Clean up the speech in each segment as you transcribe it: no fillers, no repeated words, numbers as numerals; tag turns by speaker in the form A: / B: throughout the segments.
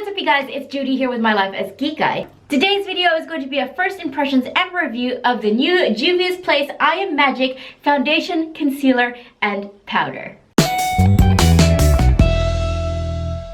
A: what's up you guys, it's Judy here with my life as Kikay. Today's video is going to be a first impressions and review of the new Juvia's Place I Am Magic Foundation, Concealer, and Powder.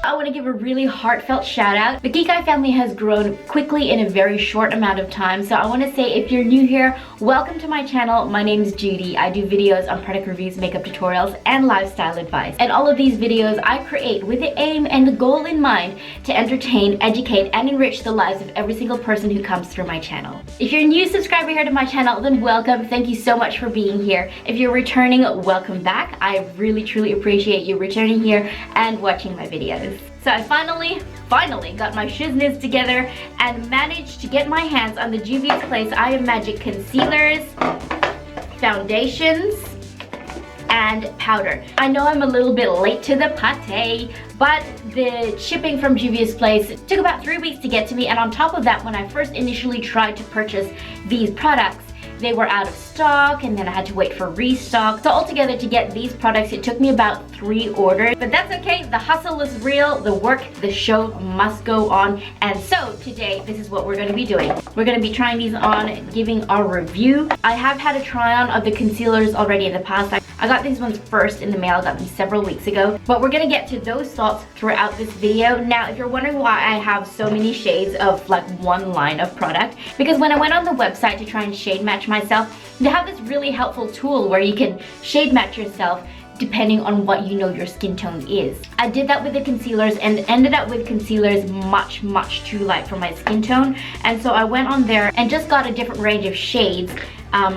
A: I want to give a really heartfelt shout out. The Kikay family has grown quickly in a very short amount of time, so I want to say if you're new here, welcome to my channel. My name is Judy. I do videos on product reviews, makeup tutorials, and lifestyle advice. And all of these videos I create with the aim and the goal in mind to entertain, educate, and enrich the lives of every single person who comes through my channel. If you're a new subscriber here to my channel, then welcome. Thank you so much for being here. If you're returning, welcome back. I really truly appreciate you returning here and watching my videos. So I finally got my shizness together and managed to get my hands on the Juvia's Place I Am Magic concealers, foundations, and powder. I know I'm a little bit late to the party, but the shipping from Juvia's Place took about 3 weeks to get to me, and on top of that, when I first initially tried to purchase these products, they were out of stock, and then I had to wait for restock. So altogether, to get these products, it took me about 3 orders. But that's okay, the hustle is real, the work, the show must go on. And so today, this is what we're gonna be doing. We're gonna be trying these on, giving our review. I have had a try on of the concealers already in the past. I got these ones first in the mail, I got them several weeks ago. But we're gonna get to those thoughts throughout this video. Now, if you're wondering why I have so many shades of like one line of product, because when I went on the website to try and shade match myself, they have this really helpful tool where you can shade match yourself depending on what you know your skin tone is. I did that with the concealers and ended up with concealers much too light for my skin tone, and so I went on there and just got a different range of shades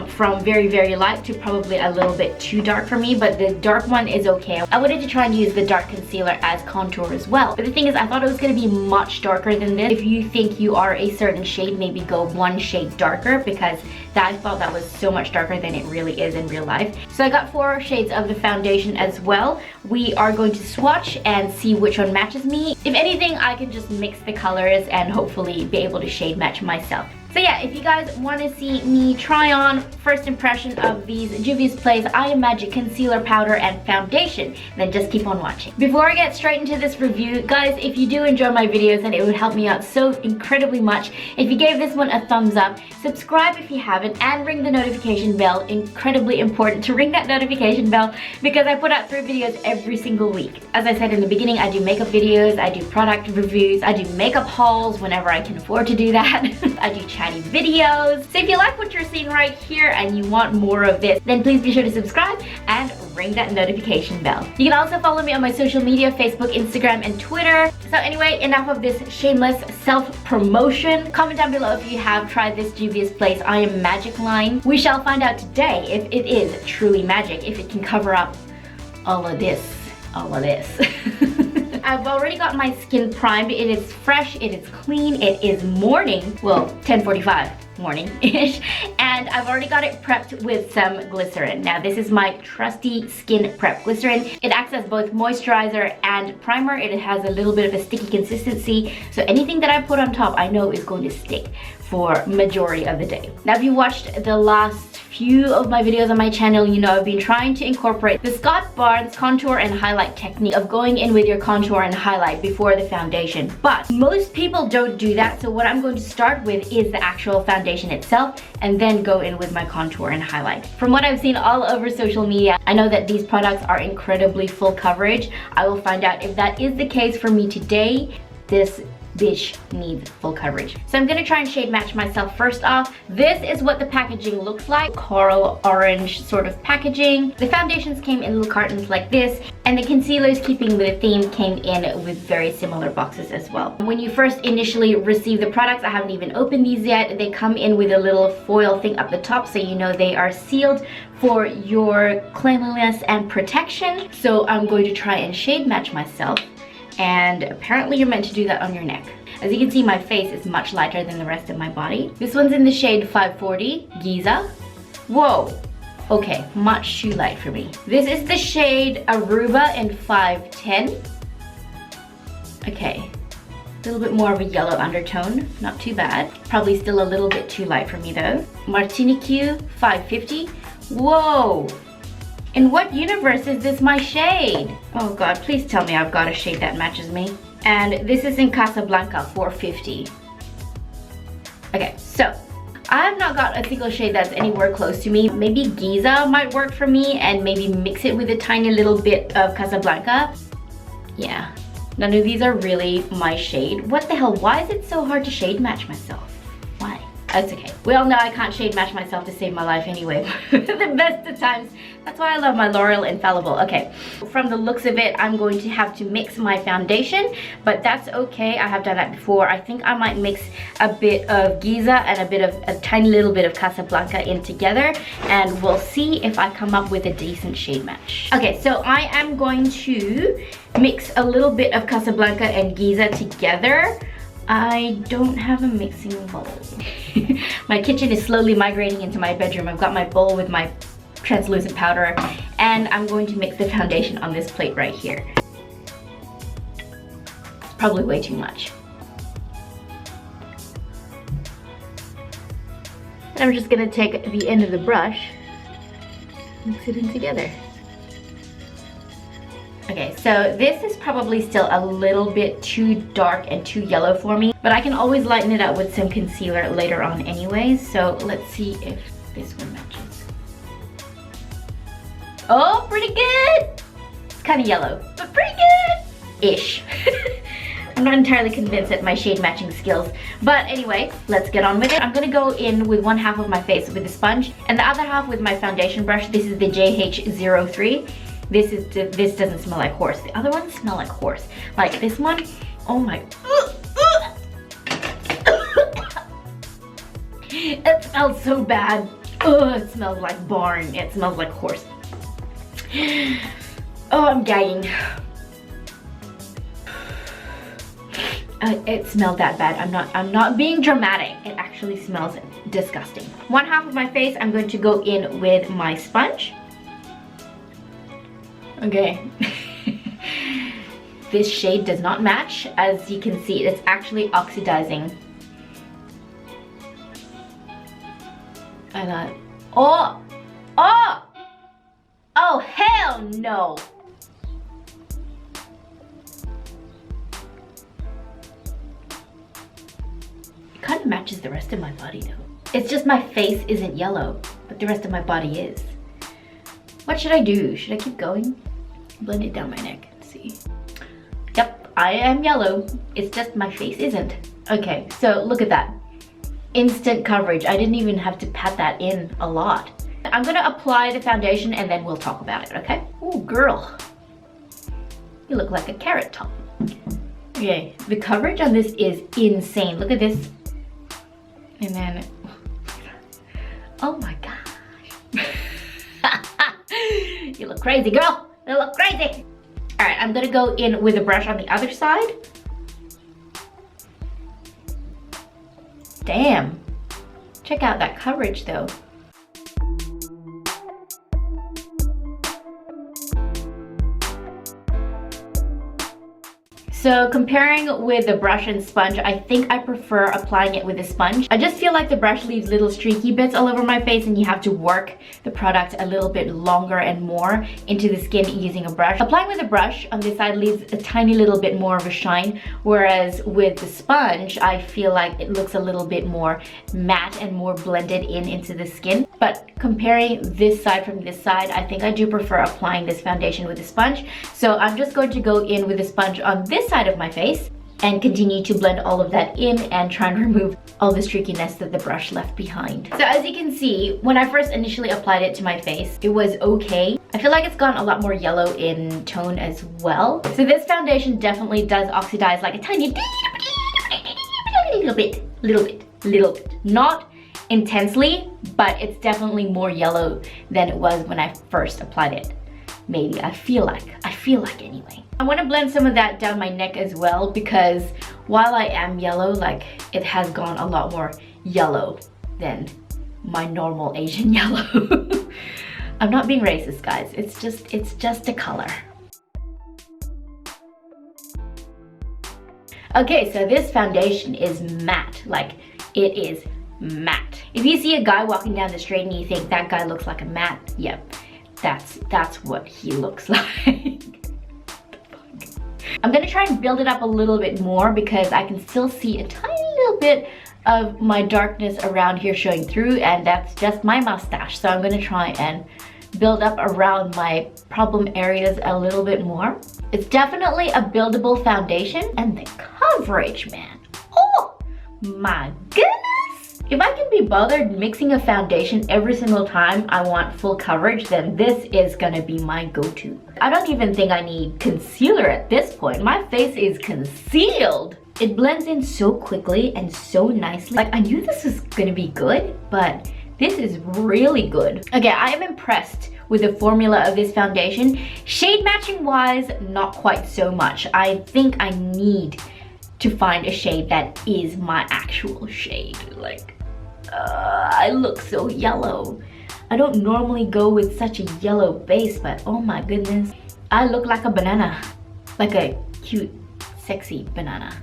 A: from very light to probably a little bit too dark for me, but the dark one is okay. I wanted to try and use the dark concealer as contour as well, but the thing is I thought it was going to be much darker than this. If you think you are a certain shade, maybe go one shade darker, because I thought that was so much darker than it really is in real life. So I got 4 shades of the foundation as well. We are going to swatch and see which one matches me. If anything, I can just mix the colors and hopefully be able to shade match myself. So yeah, if you guys want to see me try on first impression of these Juvia's Place I Am Magic Concealer, Powder, and Foundation, then just keep on watching. Before I get straight into this review, guys, if you do enjoy my videos, and it would help me out so incredibly much if you gave this one a thumbs up, subscribe if you haven't, and ring the notification bell. Incredibly important to ring that notification bell, because I put out 3 videos every single week. As I said in the beginning, I do makeup videos, I do product reviews, I do makeup hauls whenever I can afford to do that. I do chatty videos. So if you like what you're seeing right here and you want more of this, then please be sure to subscribe and ring that notification bell. You can also follow me on my social media, Facebook, Instagram, and Twitter. So anyway, enough of this shameless self-promotion. Comment down below if you have tried this Juvia's Place I Am Magic line. We shall find out today if it is truly magic, if it can cover up all of this. I've already got my skin primed. It is fresh, it is clean, it is morning. Well, 10:45 morning-ish. And I've already got it prepped with some glycerin. Now, this is my trusty Skin Prep glycerin. It acts as both moisturizer and primer. It has a little bit of a sticky consistency, so anything that I put on top I know is going to stick for majority of the day. Now, if you watched the last few of my videos on my channel, you know I've been trying to incorporate the Scott Barnes contour and highlight technique of going in with your contour and highlight before the foundation. But most people don't do that, so what I'm going to start with is the actual foundation itself and then go in with my contour and highlight. From what I've seen all over social media, I know that these products are incredibly full coverage. I will find out if that is the case for me today. This bitch needs full coverage. So I'm gonna try and shade match myself first off. This is what the packaging looks like. Coral orange sort of packaging. The foundations came in little cartons like this, and the concealers, keeping with the theme, came in with very similar boxes as well. When you first initially receive the products, I haven't even opened these yet, they come in with a little foil thing up the top, so you know they are sealed for your cleanliness and protection. So I'm going to try and shade match myself. And apparently you're meant to do that on your neck. As you can see, my face is much lighter than the rest of my body. This one's in the shade 540, Giza. Whoa, okay, much too light for me. This is the shade Aruba in 510. Okay, a little bit more of a yellow undertone, not too bad. Probably still a little bit too light for me though. Martinique 550, whoa. In what universe is this my shade? Oh god, please tell me I've got a shade that matches me. And this is in Casablanca, 450. Okay, so I have not got a single shade that's anywhere close to me. Maybe Giza might work for me, and maybe mix it with a tiny little bit of Casablanca. Yeah, none of these are really my shade. What the hell, why is it so hard to shade match myself? Why? That's okay. We all know I can't shade match myself to save my life anyway. The best of times. That's why I love my L'Oreal Infallible. Okay, from the looks of it, I'm going to have to mix my foundation, but that's okay. I have done that before. I think I might mix a bit of Giza and a tiny little bit of Casablanca in together, and we'll see if I come up with a decent shade match. Okay, so I am going to mix a little bit of Casablanca and Giza together. I don't have a mixing bowl. My kitchen is slowly migrating into my bedroom. I've got my bowl with my translucent powder, and I'm going to mix the foundation on this plate right here. It's probably way too much. And I'm just gonna take the end of the brush, mix it in together. Okay, so this is probably still a little bit too dark and too yellow for me, but I can always lighten it up with some concealer later on anyways. So let's see if this one matches. Oh, pretty good! It's kind of yellow, but pretty good-ish. I'm not entirely convinced at my shade matching skills, but anyway, let's get on with it. I'm gonna go in with one half of my face with a sponge, and the other half with my foundation brush. This is the JH03. This doesn't smell like horse. The other ones smell like horse. Like this one, oh my. It smells so bad. Ugh, it smells like barn. It smells like horse. Oh, I'm gagging. It smelled that bad. I'm not being dramatic. It actually smells disgusting. One half of my face, I'm going to go in with my sponge. Okay. This shade does not match. As you can see, it's actually oxidizing. And oh hell no. It kind of matches the rest of my body though. It's just my face isn't yellow, but the rest of my body is. What should I do? Should I keep going? Blend it down my neck and see. Yep, I am yellow. It's just my face isn't. Okay, so look at that. Instant coverage. I didn't even have to pat that in a lot. I'm gonna apply the foundation and then we'll talk about it, okay? Oh, girl. You look like a carrot top. Okay, the coverage on this is insane. Look at this. And then, oh my gosh. You look crazy, girl. You look crazy. All right, I'm gonna go in with a brush on the other side. Damn. Check out that coverage though. So comparing with the brush and sponge, I think I prefer applying it with a sponge. I just feel like the brush leaves little streaky bits all over my face and you have to work the product a little bit longer and more into the skin using a brush. Applying with a brush on this side leaves a tiny little bit more of a shine, whereas with the sponge, I feel like it looks a little bit more matte and more blended into the skin. But comparing this side from this side, I think I do prefer applying this foundation with a sponge. So I'm just going to go in with a sponge on this side of my face and continue to blend all of that in and try and remove all the streakiness that the brush left behind. So as you can see, when I first initially applied it to my face, it was okay. I feel like it's gone a lot more yellow in tone as well. So this foundation definitely does oxidize like a tiny little bit. Not intensely, but it's definitely more yellow than it was when I first applied it. Maybe, I feel like anyway. I want to blend some of that down my neck as well, because while I am yellow, like, it has gone a lot more yellow than my normal Asian yellow. I'm not being racist, guys. It's just a color. Okay, so this foundation is matte. Like, it is matte. If you see a guy walking down the street and you think that guy looks like a matte, yep, that's what he looks like. I'm gonna try and build it up a little bit more because I can still see a tiny little bit of my darkness around here showing through, and that's just my mustache. So I'm gonna try and build up around my problem areas a little bit more. It's definitely a buildable foundation, and the coverage, man. Oh my goodness! If I can be bothered mixing a foundation every single time I want full coverage, then this is gonna be my go-to. I don't even think I need concealer at this point. My face is concealed. It blends in so quickly and so nicely. Like, I knew this was gonna be good, but this is really good. Okay, I am impressed with the formula of this foundation. Shade matching wise, not quite so much. I think I need to find a shade that is my actual shade. Like, I look so yellow. I don't normally go with such a yellow base, but oh my goodness. I look like a banana. Like a cute, sexy banana.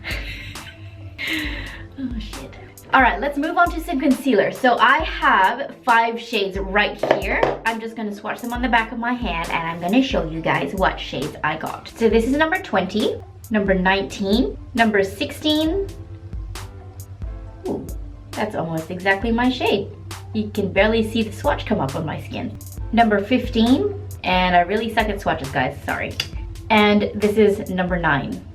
A: Oh shit. All right, let's move on to some concealer. So I have 5 shades right here. I'm just gonna swatch them on the back of my hand, and I'm gonna show you guys what shades I got. So this is number 20, number 19, number 16. Ooh, that's almost exactly my shade. You can barely see the swatch come up on my skin. Number 15, and I really suck at swatches, guys, sorry. And this is number 9.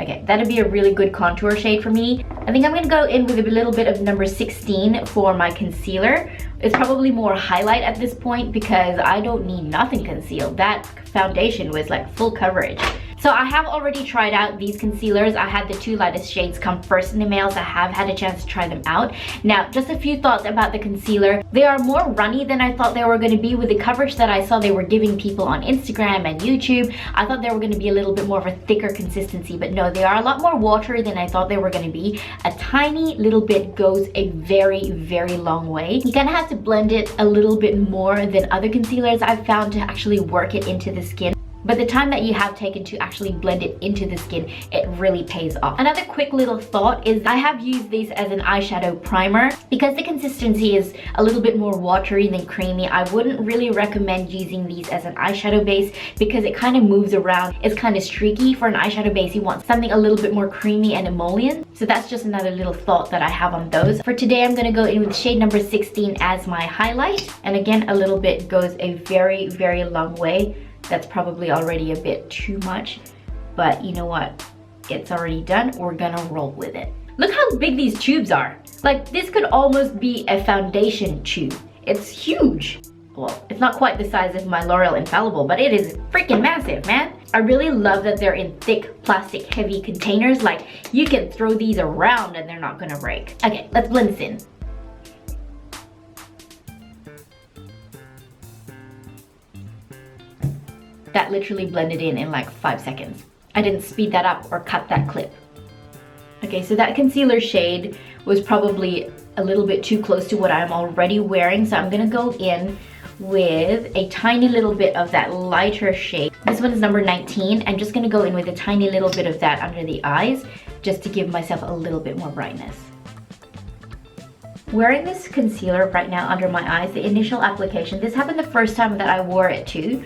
A: Okay, that'd be a really good contour shade for me. I think I'm gonna go in with a little bit of number 16 for my concealer. It's probably more highlight at this point because I don't need nothing concealed. That foundation was like full coverage. So I have already tried out these concealers. I had the 2 lightest shades come first in the mail, so I have had a chance to try them out. Now, just a few thoughts about the concealer. They are more runny than I thought they were gonna be with the coverage that I saw they were giving people on Instagram and YouTube. I thought they were gonna be a little bit more of a thicker consistency, but no, they are a lot more watery than I thought they were gonna be. A tiny little bit goes a very, very long way. You kind of have to blend it a little bit more than other concealers I've found to actually work it into the skin. But the time that you have taken to actually blend it into the skin, it really pays off. Another quick little thought is I have used this as an eyeshadow primer. Because the consistency is a little bit more watery than creamy, I wouldn't really recommend using these as an eyeshadow base because it kind of moves around. It's kind of streaky. For an eyeshadow base, you want something a little bit more creamy and emollient. So that's just another little thought that I have on those. For today, I'm gonna go in with shade number 16 as my highlight. And again, a little bit goes a very, very long way. That's probably already a bit too much, but you know what? It's already done. We're gonna roll with it. Look how big these tubes are. Like, this could almost be a foundation tube. It's huge. Well, it's not quite the size of my L'Oreal Infallible, but it is freaking massive, man. I really love that they're in thick, plastic, heavy containers. Like, you can throw these around and they're not gonna break. Okay, let's blend this in. That literally blended in like 5 seconds. I didn't speed that up or cut that clip. Okay, so that concealer shade was probably a little bit too close to what I'm already wearing, so I'm gonna go in with a tiny little bit of that lighter shade. This one is number 19. I'm just gonna go in with a tiny little bit of that under the eyes, just to give myself a little bit more brightness. Wearing this concealer right now under my eyes, the initial application, this happened the first time that I wore it too.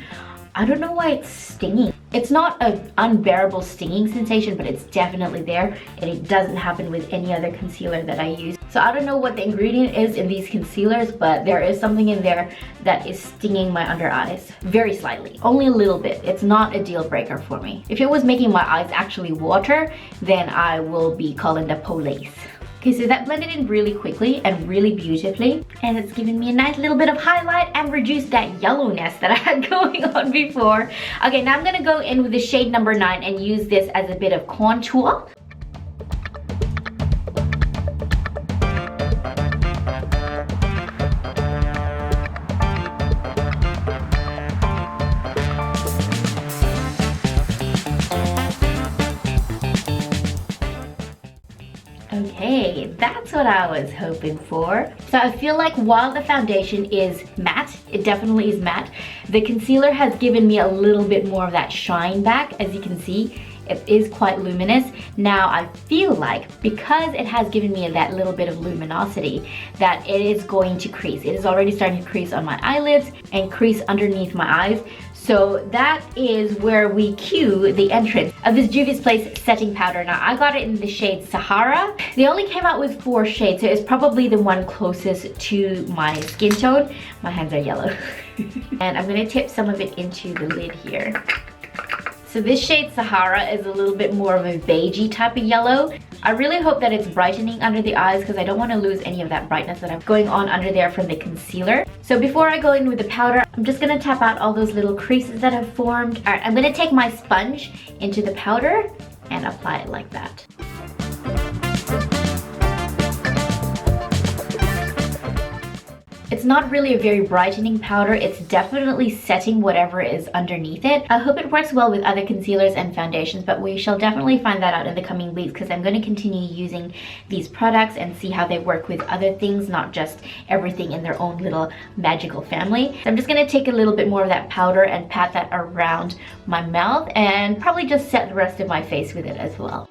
A: I don't know why it's stinging. It's not an unbearable stinging sensation, but it's definitely there, and it doesn't happen with any other concealer that I use. So I don't know what the ingredient is in these concealers, but there is something in there that is stinging my under eyes very slightly, only a little bit. It's not a deal breaker for me. If it was making my eyes actually water, then I will be calling the police. Okay, so that blended in really quickly and really beautifully, and it's given me a nice little bit of highlight and reduced that yellowness that I had going on before. Okay, now I'm gonna go in with the shade number 9 and use this as a bit of contour. Okay, that's what I was hoping for. So I feel like while the foundation is matte, it definitely is matte, the concealer has given me a little bit more of that shine back. As you can see, It is quite luminous. Now I feel like because it has given me that little bit of luminosity that it is going to crease. It is already starting to crease on my eyelids and crease underneath my eyes. So that is where we cue the entrance of this Juvia's Place setting powder. Now I got it in the shade Sahara. They only came out with 4 shades, so it's probably the one closest to my skin tone. My hands are yellow. And I'm gonna tip some of it into the lid here. So this shade Sahara is a little bit more of a beigey type of yellow. I really hope that it's brightening under the eyes because I don't want to lose any of that brightness that I'm going on under there from the concealer. So before I go in with the powder, I'm just going to tap out all those little creases that have formed. Alright, I'm going to take my sponge into the powder and apply it like that. It's not really a very brightening powder. It's definitely setting whatever is underneath it. I hope it works well with other concealers and foundations, but we shall definitely find that out in the coming weeks because I'm going to continue using these products and see how they work with other things, not just everything in their own little magical family. So I'm just going to take a little bit more of that powder and pat that around my mouth and probably just set the rest of my face with it as well.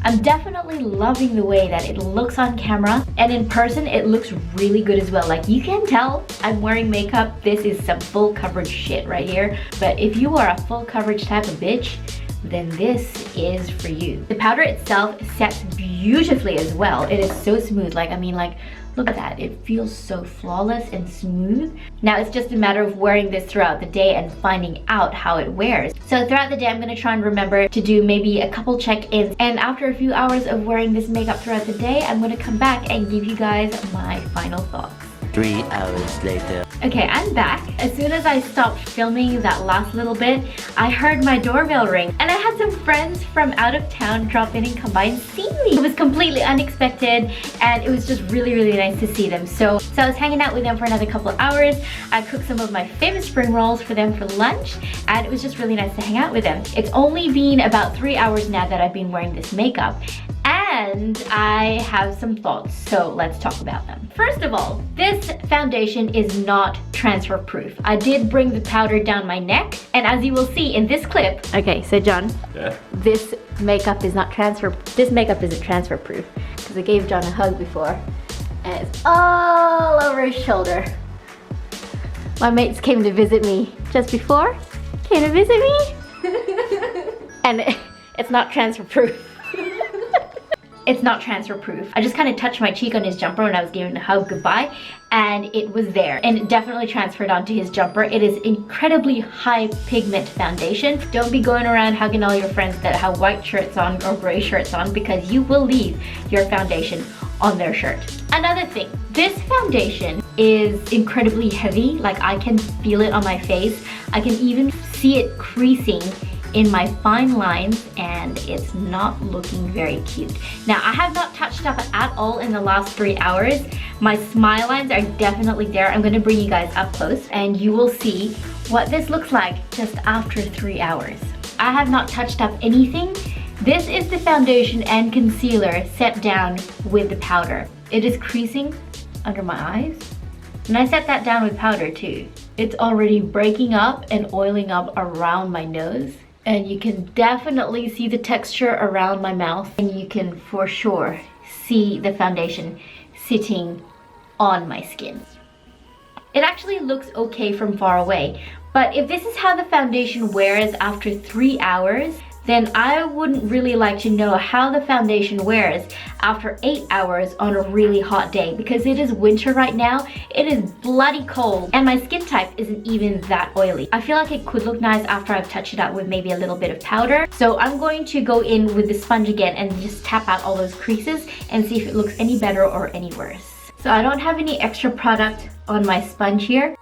A: I'm definitely loving the way that it looks on camera, and in person it looks really good as well. Like, you can tell I'm wearing makeup. This is some full coverage shit right here. But if you are a full coverage type of bitch, then this is for you. The powder itself sets beautifully as well. It is so smooth. Like, I mean, like, look at that. It feels so flawless and smooth. Now it's just a matter of wearing this throughout the day and finding out how it wears. So throughout the day, I'm gonna try and remember to do maybe a couple check-ins. And after a few hours of wearing this makeup throughout the day, I'm gonna come back and give you guys my final thoughts.
B: 3 hours later.
A: Okay, I'm back. As soon as I stopped filming that last little bit, I heard my doorbell ring and I had some friends from out of town drop in and come by and see me. It was completely unexpected and it was just really, really nice to see them. So I was hanging out with them for another couple of hours. I cooked some of my famous spring rolls for them for lunch and it was just really nice to hang out with them. It's only been about 3 hours now that I've been wearing this makeup. And I have some thoughts, so let's talk about them. First of all, this foundation is not transfer proof. I did bring the powder down my neck, and as you will see in this clip. Okay, so John,
C: yeah.
A: This makeup isn't transfer proof because I gave John a hug before, and it's all over his shoulder. My mates came to visit me just before, and it's not transfer proof. It's not transfer proof. I just kind of touched my cheek on his jumper when I was giving a hug goodbye and it was there, and it definitely transferred onto his jumper. It is incredibly high pigment foundation. Don't be going around hugging all your friends that have white shirts on or gray shirts on because you will leave your foundation on their shirt. Another thing, this foundation is incredibly heavy. Like, I can feel it on my face. I can even see it creasing in my fine lines and it's not looking very cute. Now, I have not touched up at all in the last 3 hours. My smile lines are definitely there. I'm gonna bring you guys up close and you will see what this looks like just after 3 hours. I have not touched up anything. This is the foundation and concealer set down with the powder. It is creasing under my eyes. And I set that down with powder too. It's already breaking up and oiling up around my nose. And you can definitely see the texture around my mouth, and you can for sure see the foundation sitting on my skin. It actually looks okay from far away, but if this is how the foundation wears after 3 hours, then I wouldn't really like to know how the foundation wears after 8 hours on a really hot day, because it is winter right now. It is bloody cold and my skin type isn't even that oily. I feel like it could look nice after I've touched it up with maybe a little bit of powder. So I'm going to go in with the sponge again and just tap out all those creases and see if it looks any better or any worse. So I don't have any extra product on my sponge here.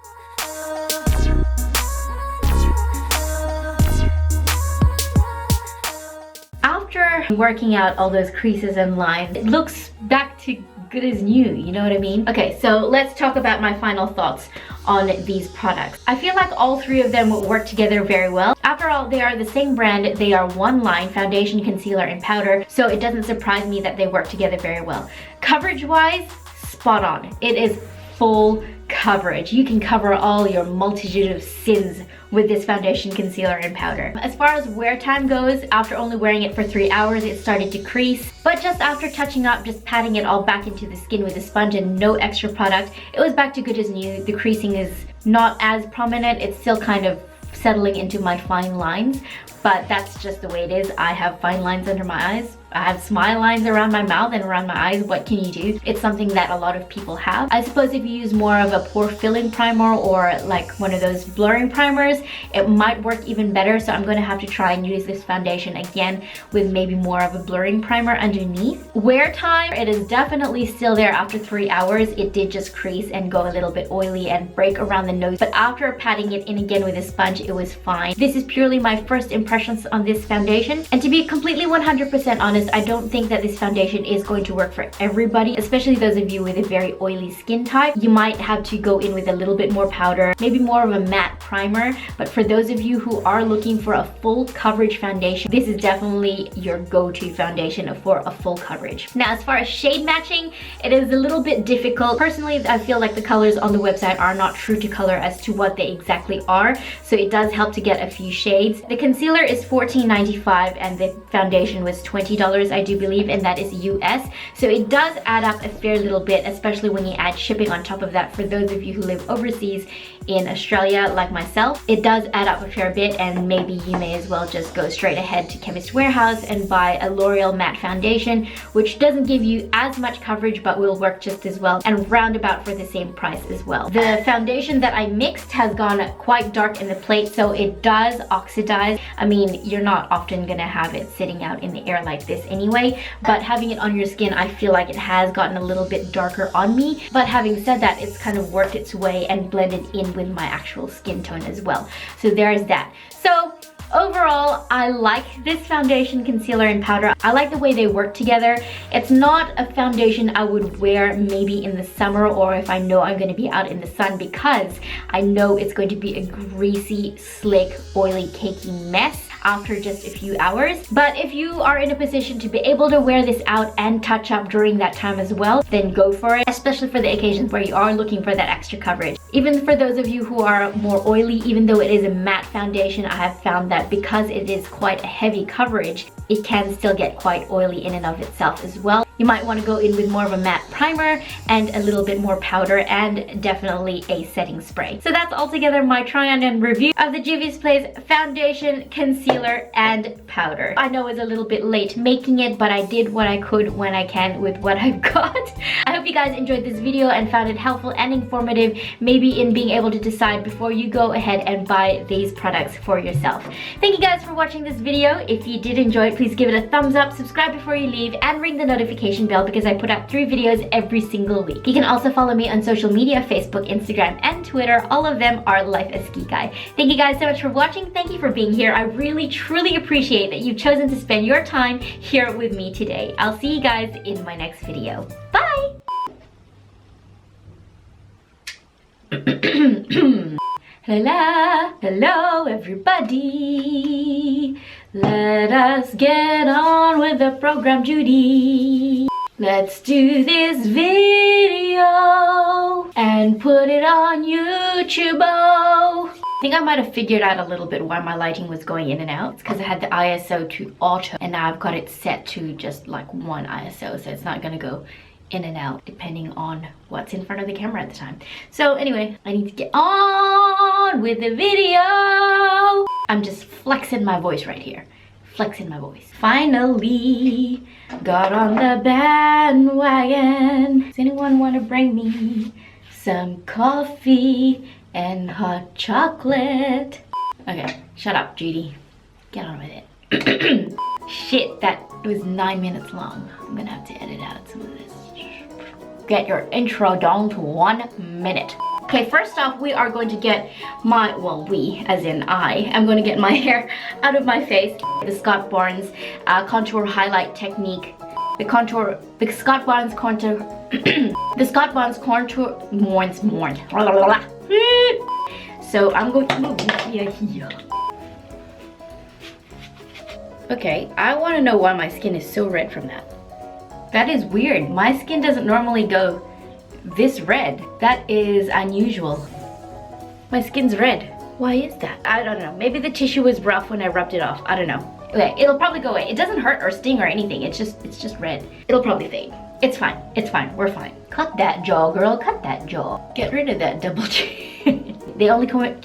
A: After working out all those creases and lines, it looks back to good as new, you know what I mean? Okay, so let's talk about my final thoughts on these products. I feel like all 3 of them will work together very well. After all, they are the same brand. They are one line, foundation, concealer, and powder, so it doesn't surprise me that they work together very well. Coverage-wise, spot on. It is full coverage. You can cover all your multitude of sins with this foundation, concealer, and powder. As far as wear time goes, after only wearing it for 3 hours, it started to crease. But just after touching up, just patting it all back into the skin with a sponge and no extra product, it was back to good as new. The creasing is not as prominent. It's still kind of settling into my fine lines, but that's just the way it is. I have fine lines under my eyes. I have smile lines around my mouth and around my eyes. What can you do? It's something that a lot of people have. I suppose if you use more of a pore filling primer or like one of those blurring primers, it might work even better. So I'm going to have to try and use this foundation again with maybe more of a blurring primer underneath. Wear time, it is definitely still there after 3 hours. It did just crease and go a little bit oily and break around the nose. But after patting it in again with a sponge, it was fine. This is purely my first impressions on this foundation. And to be completely 100% honest, I don't think that this foundation is going to work for everybody, especially those of you with a very oily skin type. You might have to go in with a little bit more powder, maybe more of a matte primer. But for those of you who are looking for a full coverage foundation, this is definitely your go-to foundation for a full coverage. Now, as far as shade matching, it is a little bit difficult. Personally, I feel like the colors on the website are not true to color as to what they exactly are. So it does help to get a few shades. The concealer is $14.95 and the foundation was $20, I do believe, and that is US. So it does add up a fair little bit, especially when you add shipping on top of that. For those of you who live overseas in Australia like myself, it does add up a fair bit, and maybe you may as well just go straight ahead to Chemist Warehouse and buy a L'Oreal matte foundation, which doesn't give you as much coverage but will work just as well and roundabout for the same price as well. The foundation that I mixed has gone quite dark in the plate, so it does oxidize. I mean, you're not often gonna have it sitting out in the air like this anyway, but having it on your skin, I feel like it has gotten a little bit darker on me. But having said that, it's kind of worked its way and blended in with my actual skin tone as well. So there's that. So overall, I like this foundation, concealer, and powder. I like the way they work together. It's not a foundation I would wear maybe in the summer or if I know I'm going to be out in the sun, because I know it's going to be a greasy, slick, oily, cakey mess after just a few hours. But if you are in a position to be able to wear this out and touch up during that time as well, then go for it, especially for the occasions where you are looking for that extra coverage. Even for those of you who are more oily, even though it is a matte foundation, I have found that because it is quite a heavy coverage, it can still get quite oily in and of itself as well. You might want to go in with more of a matte primer and a little bit more powder and definitely a setting spray. So that's altogether my try on and review of the Juvia's Place foundation, concealer, and powder. I know it's a little bit late making it, but I did what I could when I can with what I've got. I hope you guys enjoyed this video and found it helpful and informative, maybe in being able to decide before you go ahead and buy these products for yourself. Thank you guys for watching this video. If you did enjoy it, please give it a thumbs up, subscribe before you leave, and ring the notification bell because I put out 3 videos every single week. You can also follow me on social media, Facebook, Instagram, and Twitter. All of them are lifeaskikay. Thank you guys so much for watching. Thank you for being here. I really, truly appreciate that you've chosen to spend your time here with me today. I'll see you guys in my next video. Bye! Hello everybody. Let us get on with the program, Judy. Let's do this video and put it on YouTube. I think I might have figured out a little bit why my lighting was going in and out. It's because I had the ISO to auto and now I've got it set to just like 1 ISO, so it's not gonna go in and out depending on what's in front of the camera at the time. So anyway, I need to get on with the video. I'm just flexing my voice right here. Flexing my voice. Finally got on the bandwagon. Does anyone want to bring me some coffee and hot chocolate? Okay, shut up, Judy. Get on with it. Shit, that was 9 minutes long. I'm gonna have to edit out some of this. Get your intro down to 1 minute. Okay, first off, we are going to get my, well, we, as in I, am going to get my hair out of my face. The Scott Barnes contour highlight technique. The Scott Barnes contour, the Scott Barnes contour, So I'm going to move here. Okay, I want to know why my skin is so red from that. That is weird. My skin doesn't normally go this red. That is unusual. My skin's red. Why is that? I don't know. Maybe the tissue was rough when I rubbed it off. I don't know. Okay, it'll probably go away. It doesn't hurt or sting or anything. It's just red. It'll probably fade. It's fine. It's fine. We're fine. Cut that jaw, girl. Cut that jaw. Get rid of that double chin. They only came out.